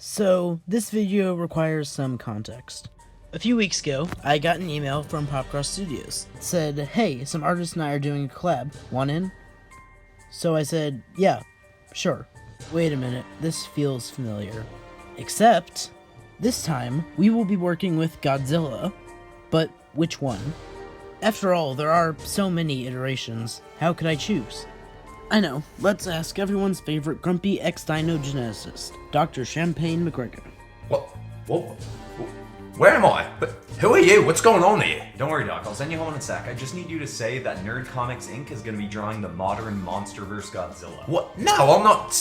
So, this video requires some context. A few weeks ago, I got an email from Popcross Studios. It said, hey, some artists and I are doing a collab. Want in? So I said, yeah, sure. Wait a minute, this feels familiar. Except, this time, we will be working with Godzilla. But which one? After all, there are so many iterations. How could I choose? I know, let's ask everyone's favorite grumpy ex-dino geneticist, Dr. Champagne McGregor. What? Where am I? Who are you? What's going on here? Don't worry, Doc. I'll send you home in a sec. I just need you to say that N.E.R.D Comics Inc. is going to be drawing the modern MonsterVerse Godzilla. What? No, I'm not.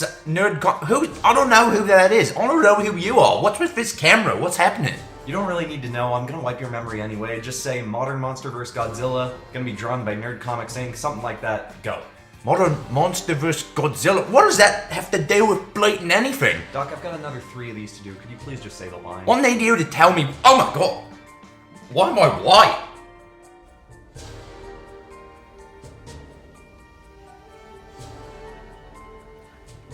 Who? I don't know who that is. I don't know who you are. What's with this camera? What's happening? You don't really need to know. I'm going to wipe your memory anyway. Just say modern MonsterVerse Godzilla, going to be drawn by N.E.R.D Comics Inc. Something like that. Go. Modern MonsterVerse Godzilla? What does that have to do with blatant anything? Doc, I've got another 3 of these to do. Could you please just say the line? I need you to tell me. Oh my god. Why am I white?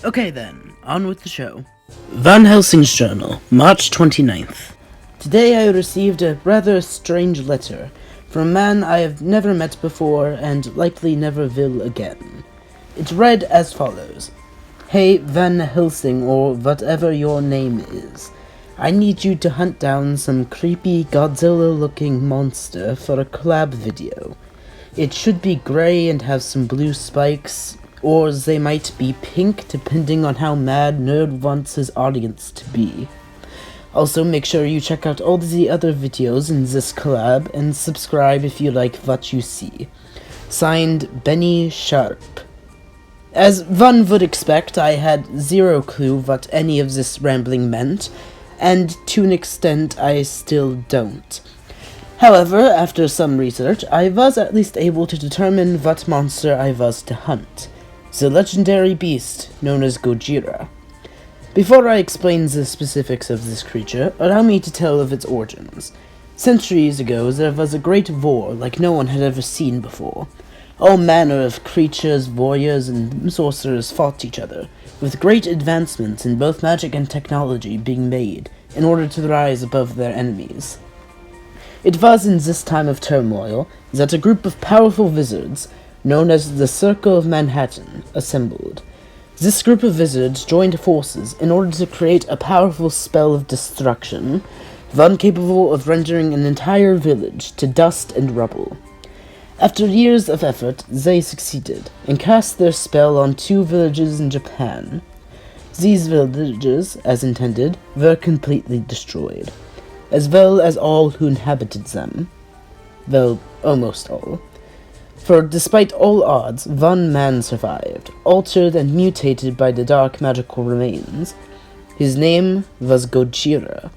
Okay then, on with the show. Van Helsing's Journal, March 29th. Today I received a rather strange letter from a man I have never met before and likely never will again. It read as follows. Hey Van Helsing, or whatever your name is. I need you to hunt down some creepy Godzilla-looking monster for a collab video. It should be grey and have some blue spikes, or they might be pink depending on how mad N.E.R.D wants his audience to be. Also, make sure you check out all the other videos in this collab and subscribe if you like what you see. Signed, Benny Sharp. As one would expect, I had zero clue what any of this rambling meant, and to an extent I still don't. However, after some research, I was at least able to determine what monster I was to hunt. The legendary beast known as Gojira. Before I explain the specifics of this creature, allow me to tell of its origins. Centuries ago, there was a great war like no one had ever seen before. All manner of creatures, warriors, and sorcerers fought each other, with great advancements in both magic and technology being made in order to rise above their enemies. It was in this time of turmoil that a group of powerful wizards, known as the Circle of Manhattan, assembled. This group of wizards joined forces in order to create a powerful spell of destruction, one capable of rendering an entire village to dust and rubble. After years of effort, they succeeded, and cast their spell on 2 villages in Japan. These villages, as intended, were completely destroyed, as well as all who inhabited them. Well, almost all. For despite all odds, one man survived, altered and mutated by the dark magical remains. His name was Gojira.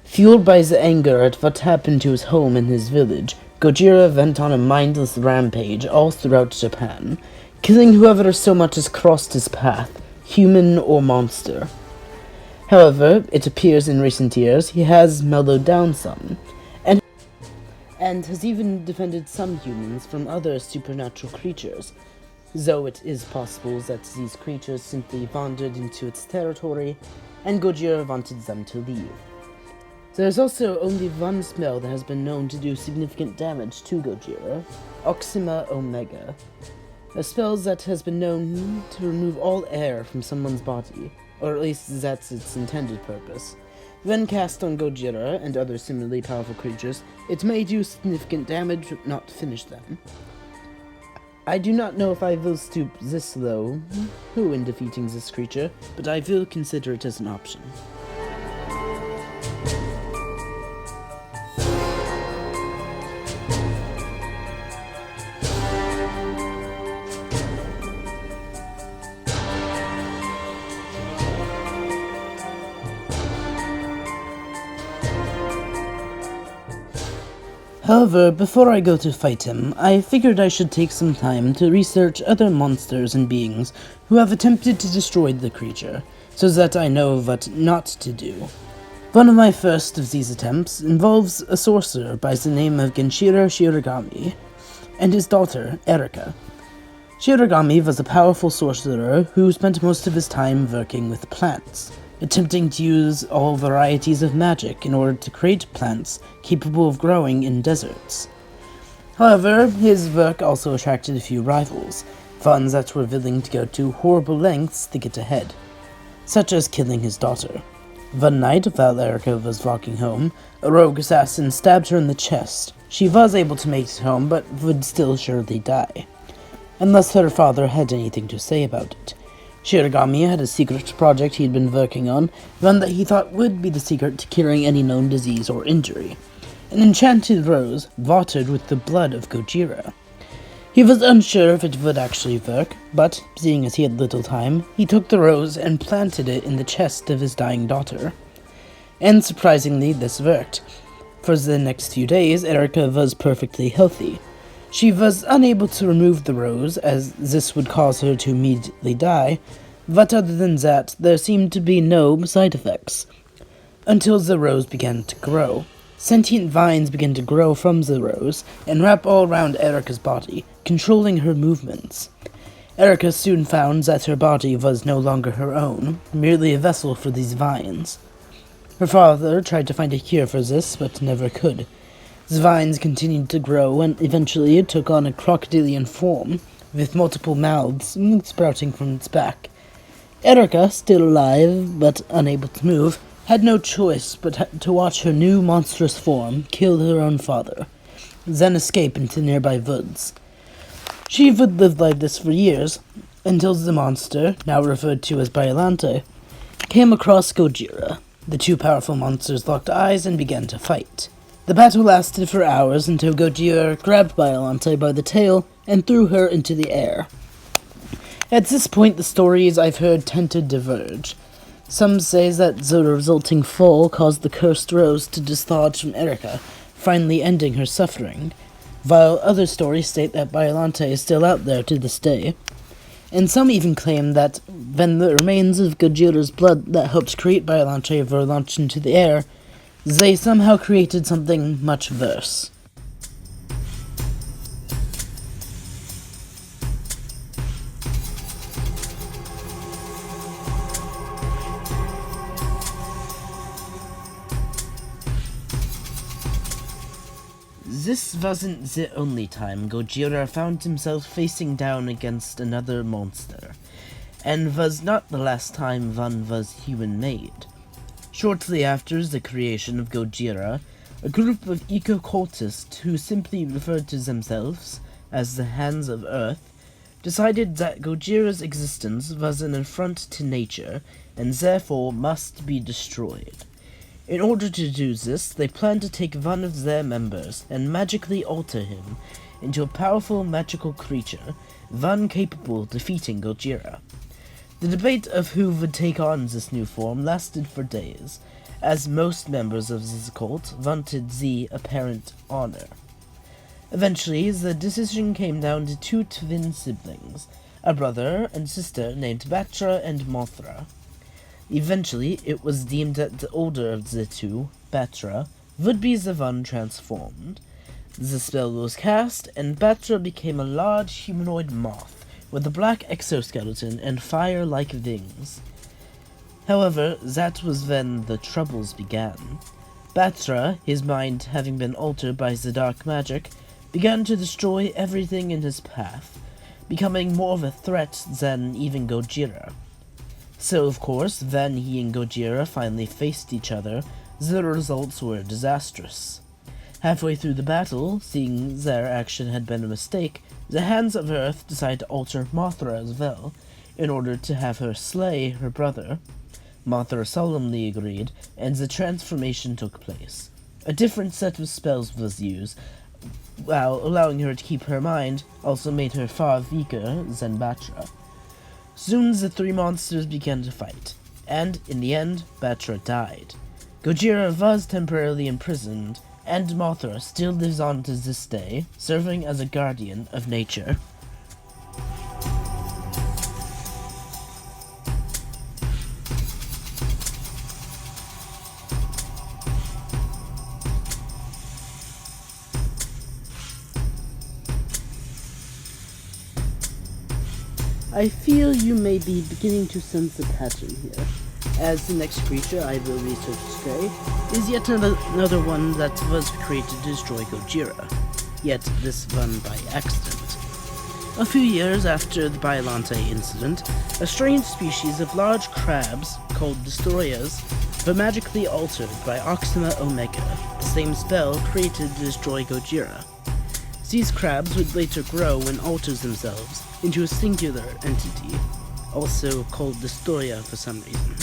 Fueled by the anger at what happened to his home and his village, Gojira went on a mindless rampage all throughout Japan, killing whoever so much as crossed his path, human or monster. However, it appears in recent years he has mellowed down some, and has even defended some humans from other supernatural creatures, though it is possible that these creatures simply wandered into its territory, and Gojira wanted them to leave. There is also only one spell that has been known to do significant damage to Gojira, Oxima Omega, a spell that has been known to remove all air from someone's body, or at least that's its intended purpose. When cast on Gojira and other similarly powerful creatures, it may do significant damage but not finish them. I do not know if I will stoop this low in defeating this creature, but I will consider it as an option. However, before I go to fight him, I figured I should take some time to research other monsters and beings who have attempted to destroy the creature, so that I know what not to do. One of my first of these attempts involves a sorcerer by the name of Genshiro Shirogami, and his daughter, Erika. Shirogami was a powerful sorcerer who spent most of his time working with plants. attempting to use all varieties of magic in order to create plants capable of growing in deserts. However, his work also attracted a few rivals, ones that were willing to go to horrible lengths to get ahead, such as killing his daughter. One night, while Erica was walking home, a rogue assassin stabbed her in the chest. She was able to make it home, but would still surely die, unless her father had anything to say about it. Shiragami had a secret project he'd been working on, one that he thought would be the secret to curing any known disease or injury. An enchanted rose watered with the blood of Gojira. He was unsure if it would actually work, but, seeing as he had little time, he took the rose and planted it in the chest of his dying daughter. And surprisingly, this worked. For the next few days, Erica was perfectly healthy. She was unable to remove the rose, as this would cause her to immediately die, but other than that, there seemed to be no side effects. Until the rose began to grow. Sentient vines began to grow from the rose and wrap all around Erica's body, controlling her movements. Erica soon found that her body was no longer her own, merely a vessel for these vines. Her father tried to find a cure for this, but never could. The vines continued to grow, and eventually it took on a crocodilian form, with multiple mouths sprouting from its back. Erica, still alive, but unable to move, had no choice but to watch her new monstrous form kill her own father, then escape into nearby woods. She would live like this for years, until the monster, now referred to as Biollante, came across Gojira. The two powerful monsters locked eyes and began to fight. The battle lasted for hours until Gojira grabbed Biollante by the tail and threw her into the air. At this point, the stories I've heard tend to diverge. Some say that the resulting fall caused the cursed rose to dislodge from Erica, finally ending her suffering, while other stories state that Biollante is still out there to this day. And some even claim that when the remains of Gojira's blood that helped create Biollante were launched into the air, they somehow created something much worse. This wasn't the only time Gojira found himself facing down against another monster, and was not the last time one was human-made. Shortly after the creation of Gojira, a group of eco-cultists who simply referred to themselves as the Hands of Earth decided that Gojira's existence was an affront to nature and therefore must be destroyed. In order to do this, they planned to take one of their members and magically alter him into a powerful magical creature, one capable of defeating Gojira. The debate of who would take on this new form lasted for days, as most members of this cult wanted the apparent honor. Eventually, the decision came down to two twin siblings, a brother and sister named Batra and Mothra. Eventually, it was deemed that the older of the two, Batra, would be the one transformed. The spell was cast, and Batra became a large humanoid moth with a black exoskeleton and fire-like wings. However, that was when the troubles began. Batra, his mind having been altered by the dark magic, began to destroy everything in his path, becoming more of a threat than even Gojira. So, of course, when he and Gojira finally faced each other, the results were disastrous. Halfway through the battle, seeing their action had been a mistake, the Hands of Earth decided to alter Mothra as well, in order to have her slay her brother. Mothra solemnly agreed, and the transformation took place. A different set of spells was used, while allowing her to keep her mind also made her far weaker than Batra. Soon the three monsters began to fight, and, in the end, Batra died. Gojira was temporarily imprisoned, and Mothra still lives on to this day, serving as a guardian of nature. I feel you may be beginning to sense a pattern here. as the next creature I will research today is yet another one that was created to destroy Gojira, yet this one by accident. A few years after the biollante incident, a strange species of large crabs called Destroyers were magically altered by Oxima Omega, the same spell created to destroy Gojira. These crabs would later grow and alter themselves into a singular entity, also called Destroyer for some reason.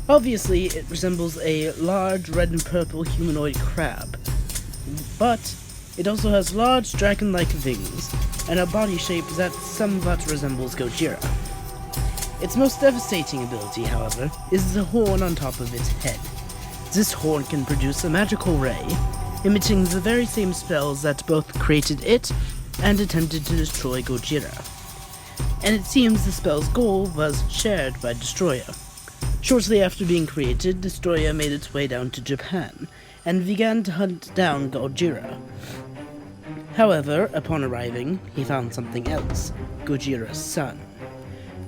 Obviously, it resembles a large red and purple humanoid crab, but it also has large dragon-like wings and a body shape that somewhat resembles Gojira. Its most devastating ability, however, is the horn on top of its head. This horn can produce a magical ray, emitting the very same spells that both created it and attempted to destroy Gojira. And it seems the spell's goal was shared by Destroyer. Shortly after being created, Destroyer made its way down to Japan and began to hunt down Gojira. However, upon arriving, he found something else, Gojira's son.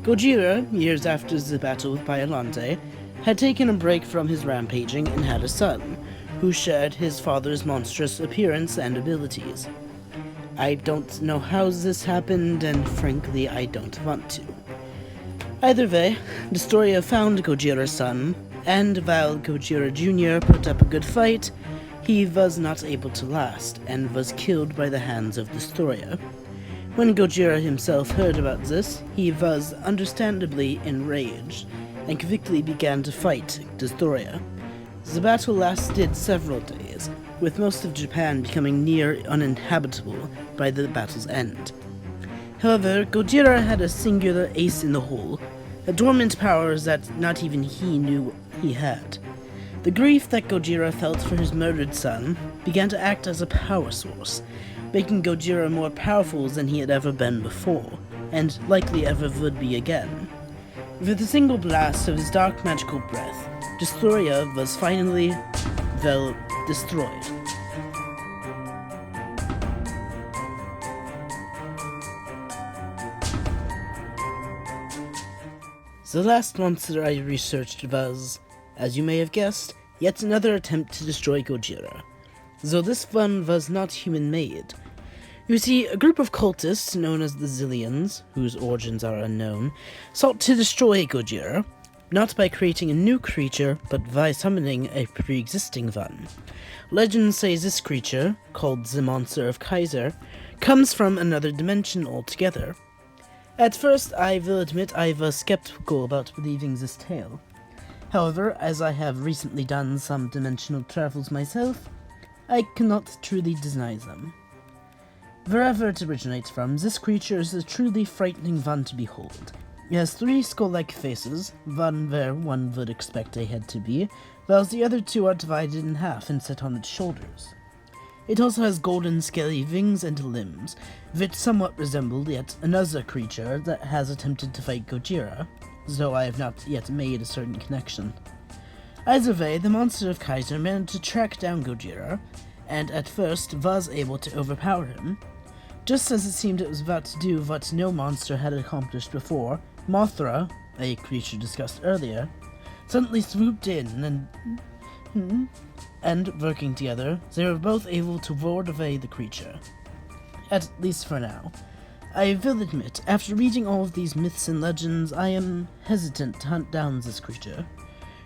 Gojira, years after the battle with Biollante, had taken a break from his rampaging and had a son, who shared his father's monstrous appearance and abilities. I don't know how this happened, and frankly, I don't want to. Either way, Destroyer found Gojira's son, and while Gojira Jr. put up a good fight, he was not able to last, and was killed by the hands of Destroyer. When Gojira himself heard about this, he was understandably enraged, and quickly began to fight Destroyer. The battle lasted several days, with most of Japan becoming near uninhabitable by the battle's end. However, Gojira had a singular ace in the hole, a dormant power that not even he knew he had. The grief that Gojira felt for his murdered son began to act as a power source, making Gojira more powerful than he had ever been before, and likely ever would be again. With a single blast of his dark magical breath, Destroyer was finally, well, destroyed. The last monster I researched was, as you may have guessed, yet another attempt to destroy Gojira, though this one was not human-made. You see, a group of cultists known as the Zillions, whose origins are unknown, sought to destroy Gojira, not by creating a new creature, but by summoning a pre-existing one. Legends say this creature, called the Monster of Kaiser, comes from another dimension altogether. At first, I will admit I was skeptical about believing this tale. However, as I have recently done some dimensional travels myself, I cannot truly deny them. Wherever it originates from, this creature is a truly frightening one to behold. It has 3 skull-like faces, one where one would expect a head to be, while the other 2 are divided in half and set on its shoulders. It also has golden scaly wings and limbs, which somewhat resemble yet another creature that has attempted to fight Gojira, though I have not yet made a certain connection. Either way, the Monster of Kaiser managed to track down Gojira, and at first was able to overpower him. Just as it seemed it was about to do what no monster had accomplished before, Mothra, a creature discussed earlier, suddenly swooped in and working together, they were both able to ward away the creature. At least for now. I will admit, after reading all of these myths and legends, I am hesitant to hunt down this creature.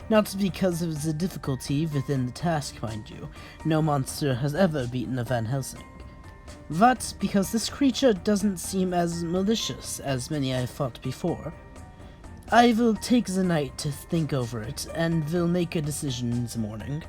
Not because of the difficulty within the task, mind you. No monster has ever beaten a Van Helsing. But because this creature doesn't seem as malicious as many I've fought before. I will take the night to think over it, and will make a decision in the morning.